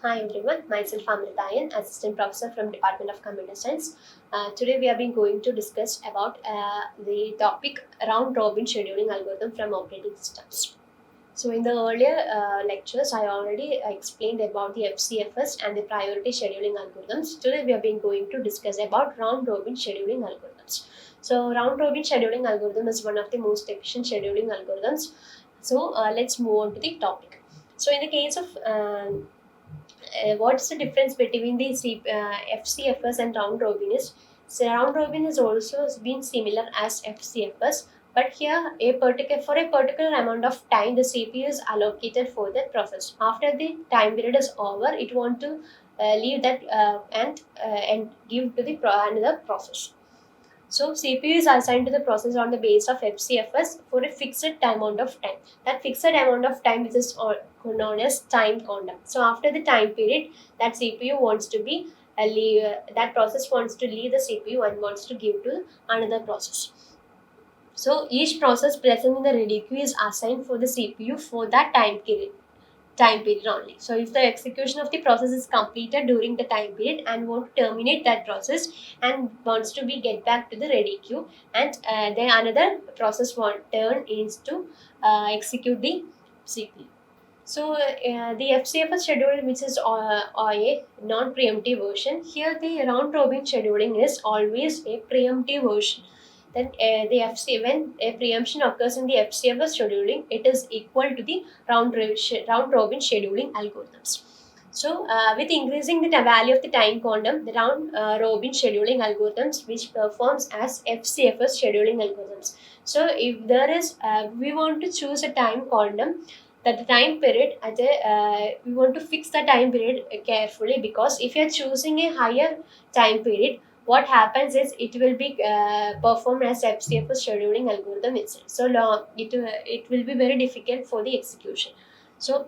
Hi everyone, myself Amrutha, Assistant Professor from Department of Computer Science. Today we have been going to discuss about the topic round robin scheduling algorithm from operating systems. So in the earlier lectures, I already explained about the FCFS and the priority scheduling algorithms. Today we have been going to discuss about round robin scheduling algorithms. So round robin scheduling algorithm is one of the most efficient scheduling algorithms. So let's move on to the topic. So in the case of what's the difference between the FCFS and round robin is, so round robin has also been similar as FCFS, but here for a particular amount of time the CPU is allocated for the process. After the time period is over, it want to leave that and give to the another process. So CPU is assigned to the process on the base of FCFS for a fixed amount of time. That fixed amount of time is known as time quantum. So after the time period, that CPU wants to be that process wants to leave the CPU and wants to give to another process. So each process present in the ready queue is assigned for the CPU for that time period only. So if the execution of the process is completed during the time period and want to terminate that process and wants to be get back to the ready queue, and then another process want turn is to execute the CPU. So the FCFS schedule, which is a non-preemptive version, here the round robin scheduling is always a preemptive version. Then when a preemption occurs in the FCFS scheduling, it is equal to the round robin scheduling algorithms. So with increasing the value of the time quantum, the round robin scheduling algorithms which performs as FCFS scheduling algorithms. So if there is, we want to choose a time quantum, that the time period we want to fix the time period carefully, because if you're choosing a higher time period, what happens is it will be performed as FCFS scheduling algorithm itself. So it will be very difficult for the execution. So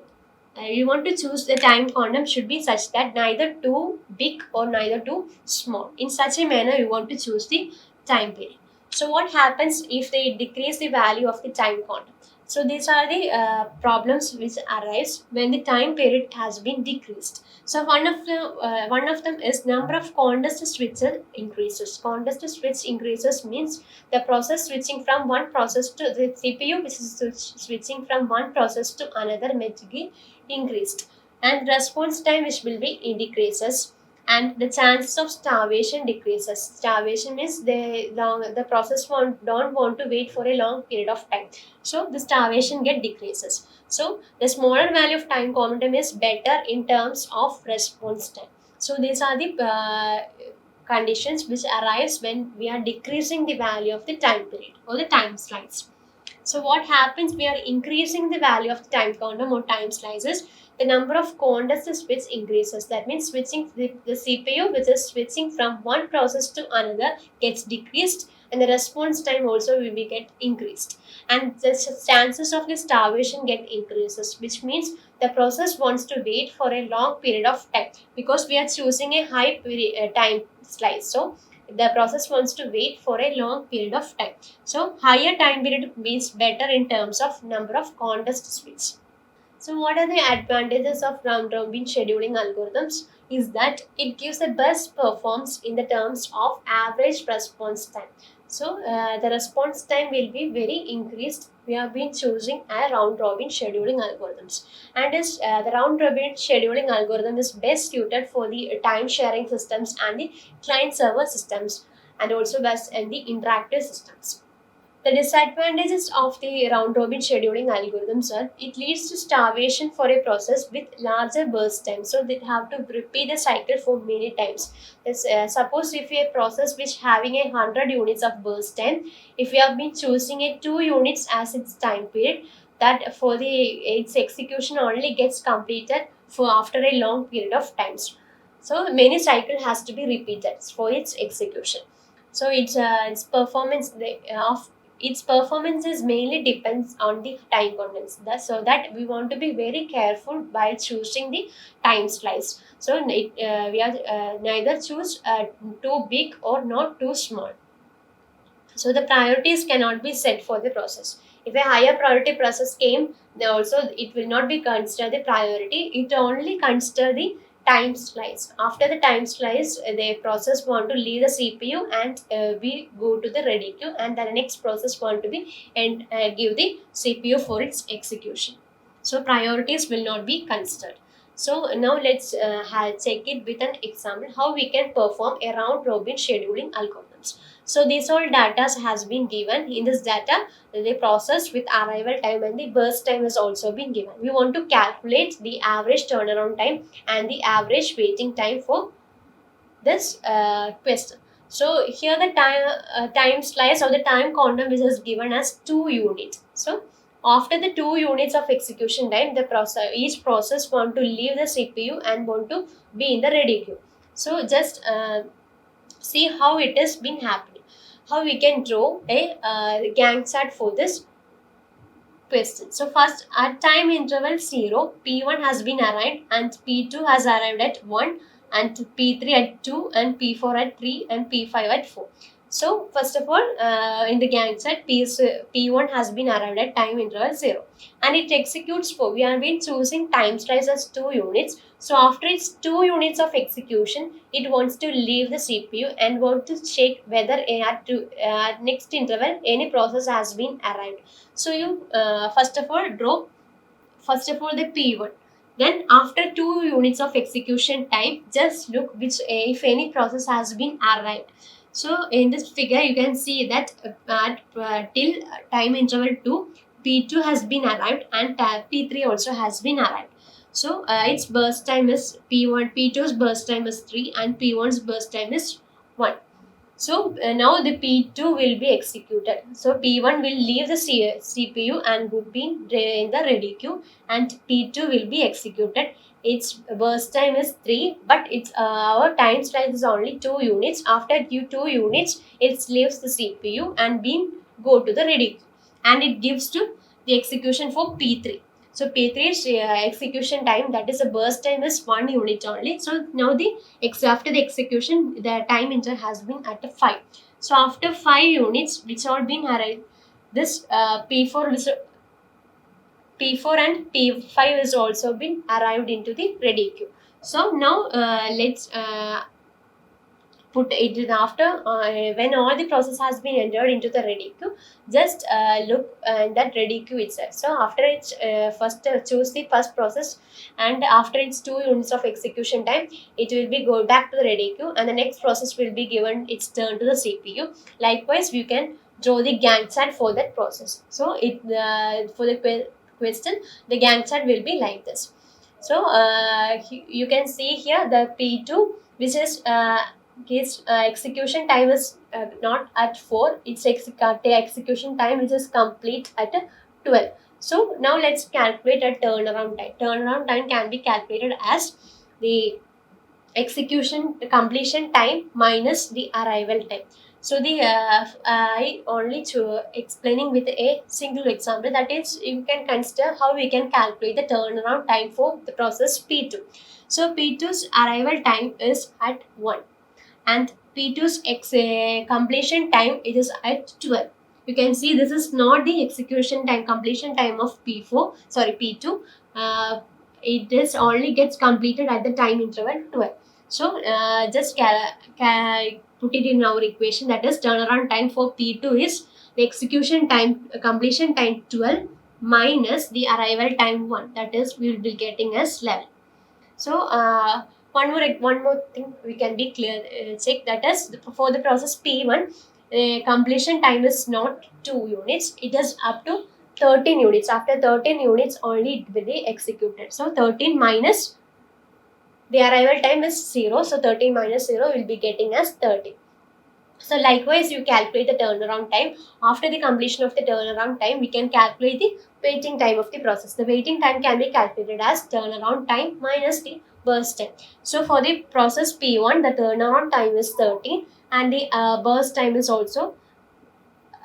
you want to choose the time quantum should be such that neither too big or neither too small. In such a manner, you want to choose the time period. So what happens if they decrease the value of the time quantum? So these are the problems which arise when the time period has been decreased. So one of them is number of contest switches increases. Contest switch increases means the process switching from one process to the CPU, which is switching from one process to another, may be increased, and response time which will be decreases, and the chances of starvation decreases. Starvation means the process don't want to wait for a long period of time, so the starvation get decreases. So the smaller value of time quantum is better in terms of response time. So these are the conditions which arise when we are decreasing the value of the time period or the time slice. So what happens, we are increasing the value of the time quantum or time slices, the number of contest switch increases. That means switching the CPU, which is switching from one process to another, gets decreased, and the response time also will be get increased. And the chances of the starvation get increases, which means the process wants to wait for a long period of time, because we are choosing a high time slice. So the process wants to wait for a long period of time. So higher time period means better in terms of number of contest switch. So what are the advantages of round robin scheduling algorithms? Is that it gives the best performance in the terms of average response time. So the response time will be very increased. We have been choosing a round robin scheduling algorithms, and is the round robin scheduling algorithm is best suited for the time sharing systems and the client server systems, and also best in the interactive systems. The disadvantages of the round robin scheduling algorithms are it leads to starvation for a process with larger burst time. So they have to repeat the cycle for many times. Suppose if a process which having 100 units of burst time, if you have been choosing a 2 units as its time period, that for the its execution only gets completed for after a long period of times. So many cycle has to be repeated for its execution. So its performance of its performance is mainly depends on the time contents. So that we want to be very careful while choosing the time slice. So we are neither choose too big or not too small. So the priorities cannot be set for the process. If a higher priority process came, then also it will not be considered the priority. It only consider the time slice. After the time slice, the process want to leave the CPU and we go to the ready queue, and the next process want to be and give the CPU for its execution. So priorities will not be considered. So now let's check it with an example how we can perform a round robin scheduling algorithms. So these all data has been given. In this data, the process with arrival time and the burst time has also been given. We want to calculate the average turnaround time and the average waiting time for this question. So here the time slice or the time quantum which is given as 2 units. So after the 2 units of execution time, the process each process want to leave the CPU and want to be in the ready queue. So just see how it has been happening. How we can draw a Gantt chart for this question. So first at time interval 0, P1 has been arrived and P2 has arrived at 1 and P3 at 2 and P4 at 3 and P5 at 4. So first of all, in the Gantt chart, P1 has been arrived at time interval 0 and it executes for, we have been choosing time slice as 2 units. So after its 2 units of execution, it wants to leave the CPU and want to check whether at next interval any process has been arrived. So you first of all draw the P1. Then after 2 units of execution time, just look which if any process has been arrived. So in this figure, you can see that till time interval 2, P2 has been arrived and P3 also has been arrived. So its burst time is P1, P2's burst time is 3 and P1's burst time is 1. So now the P2 will be executed. So P1 will leave the CPU and would be in the ready queue, and P2 will be executed. Its burst time is 3, but its our time slice is only 2 units. After 2 units, it leaves the CPU and go to the ready queue, and it gives to the execution for P3. So P3's execution time, that is a burst time, is 1 unit only. So now after the execution, the time interval has been at 5. So after 5 units, which all been arrived, this P4 and P5 has also been arrived into the ready queue. So now let's put it in after when all the process has been entered into the ready queue. Just look in that ready queue itself. So after it first choose the first process, and after its 2 units of execution time, it will be go back to the ready queue, and the next process will be given its turn to the CPU. Likewise, you can draw the Gantt chart for that process. So it for the question, the Gantt chart will be like this. So you can see here the P2, which is his execution time is not at 4, its execution time which is complete at 12. So now let's calculate a turnaround time. Turnaround time can be calculated as the completion time minus the arrival time. So the I only explaining with a single example, that is you can consider how we can calculate the turnaround time for the process P2. So P2's arrival time is at 1 and P2's completion time, it is at 12. You can see this is not the execution time, completion time of P2. It is only gets completed at the time interval 12. So just put it in our equation, that is turnaround time for P2 is the execution time, completion time 12 minus the arrival time 1, that is we will be getting as 11. So one more thing we can be clear check, that is for the process P1, completion time is not 2 units, it is up to 13 units. After 13 units only it will be executed. So 13 minus the arrival time is 0, so 13 minus 0 will be getting as 30. So likewise, you calculate the turnaround time. After the completion of the turnaround time, we can calculate the waiting time of the process. The waiting time can be calculated as turnaround time minus the burst time. So for the process P1, the turnaround time is 13 and the burst time is also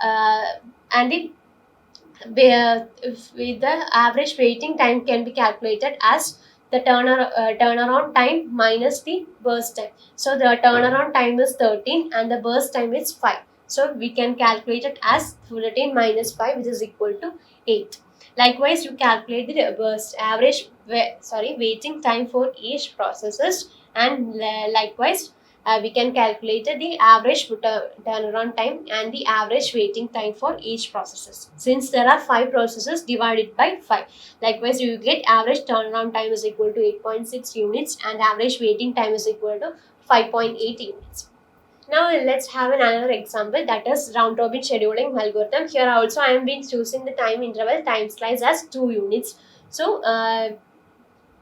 and the average waiting time can be calculated as the turnaround time minus the burst time. So the turnaround time is 13 and the burst time is 5. So we can calculate it as 13 minus 5, which is equal to 8. Likewise, you calculate the average waiting time for each processes, and likewise we can calculate the average turnaround time and the average waiting time for each processes. Since there are 5 processes, divided by 5. Likewise, you get average turnaround time is equal to 8.6 units and average waiting time is equal to 5.8 units. Now let's have another example, that is round robin scheduling algorithm. Here also I am been choosing the time interval time slice as 2 units. So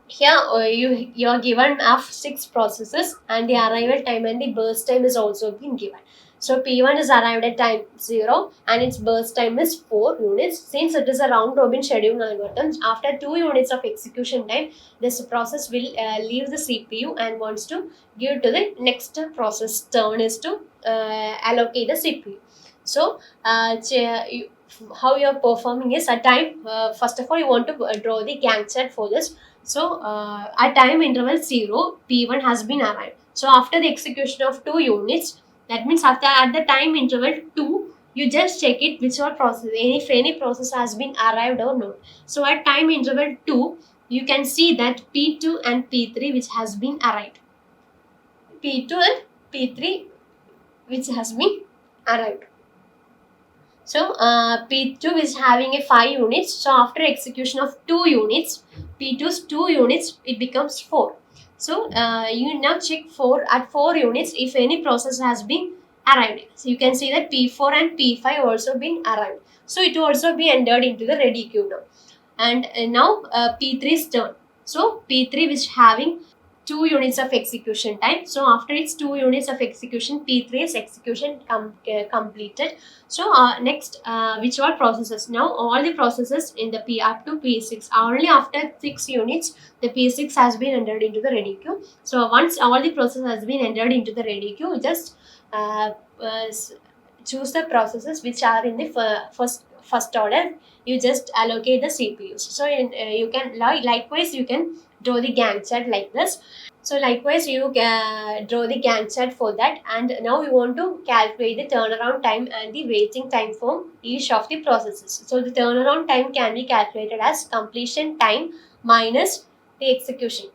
here you are given of 6 processes, and the arrival time and the burst time is also been given. So P1 is arrived at time 0 and its burst time is 4 units. Since it is a round robin scheduling algorithm, after 2 units of execution time, this process will leave the CPU and wants to give to the next process turn is to allocate the CPU. So how you are performing is at time, first of all you want to draw the Gantt chart for this. So at time interval 0, P1 has been arrived. So after the execution of 2 units, that means after at the time interval 2, you just check it which all process, if any process has been arrived or not. So at time interval 2, you can see that P2 and P3 which has been arrived. P2 and P3 which has been arrived. So P2 is having a 5 units. So after execution of 2 units, P2's 2 units, it becomes 4. So you now check 4 at 4 units if any process has been arrived. So you can see that P4 and P5 also been arrived. So it will also be entered into the ready queue now. And now P3's turn. So P3 which having 2 units of execution time. So after its 2 units of execution, P3's execution completed. So next, which all processes? Now all the processes in the P up to P6, only after 6 units, the P6 has been entered into the ready queue. So once all the process has been entered into the ready queue, just choose the processes which are in the first order. You just allocate the CPUs. So you can likewise you can draw the Gantt chart like this. So likewise you draw the Gantt chart for that, and now we want to calculate the turnaround time and the waiting time for each of the processes. So the turnaround time can be calculated as completion time minus the execution.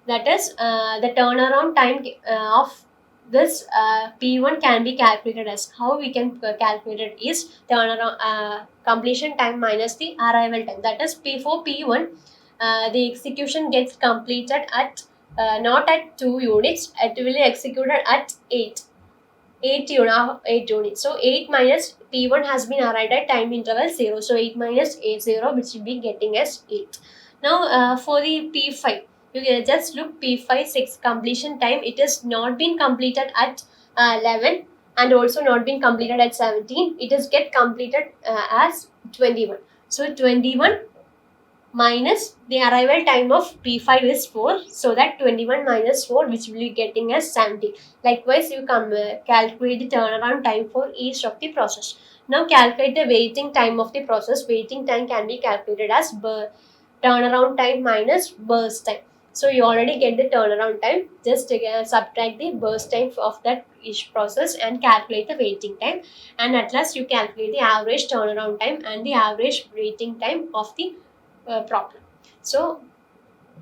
That is the turnaround time of this P1 can be calculated as, how we can calculate it is turnaround completion time minus the arrival time. That is P4 P1 the execution gets completed at not at 2 units, it will be executed at 8 units. So 8 minus P1 has been arrived at time interval 0. So 8 minus 0, which will be getting as 8. Now for the P5, you can just look P5 6 completion time. It has not been completed at 11 and also not been completed at 17. It is get completed as 21. So 21 minus the arrival time of P5 is 4. So that 21 minus 4, which will be getting as 17. Likewise, you calculate the turnaround time for each of the process. Now calculate the waiting time of the process. Waiting time can be calculated as turnaround time minus burst time. So you already get the turnaround time. Just subtract the burst time of that each process and calculate the waiting time. And at last you calculate the average turnaround time and the average waiting time of the problem. So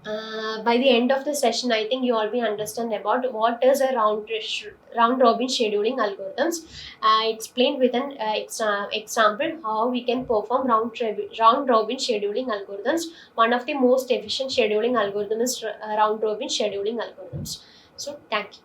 by the end of the session, I think you all be understand about what is a round robin scheduling algorithms. I explained with an example how we can perform round robin scheduling algorithms. One of the most efficient scheduling algorithms is round robin scheduling algorithms. So thank you.